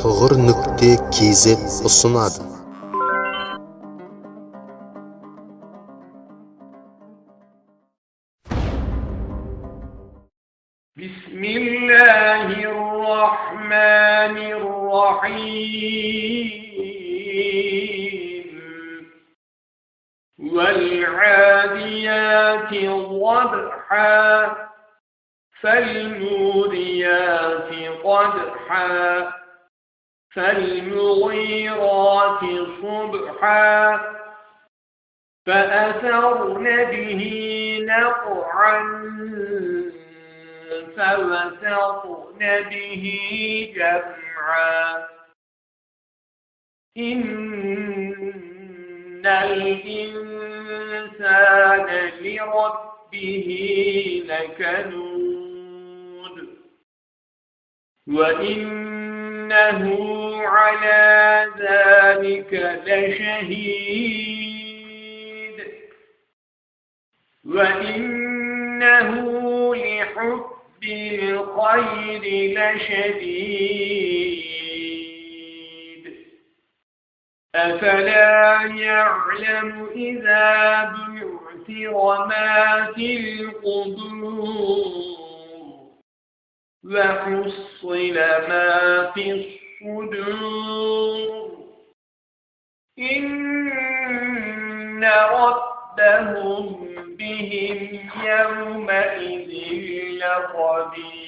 toğır.kz ұсынады. Bismillahirrahmanirrahim. وَالْعَادِيَاتِ ضَبْحًا فَالْمُورِيَاتِ قَدْحًا فَالْمُغِيرَاتِ صُبْحًا فَأَثَرْنَ بِهِ نَقْعًا فَوَسَطْنَ بِهِ جَمْعًا إِنَّ الْإِنسَانَ لِرَبِّهِ لَكَنُودٌ وَإِنَّهُ عَلَى ذَلِكَ لَشَهِيدٌ وَإِنَّهُ لِحُبِّ الْخَيْرِ لَشَدِيدٌ أَفَلَا يَعْلَمُ إِذَا بُعْثِرَ مَا فِي الْقُبُورِ وَحُصِّلَ مَا فِي الصُّدُورِ إِنَّ رَبَّهُمْ بِهِمْ يَوْمَئِذٍ لَخَبِيرٌ.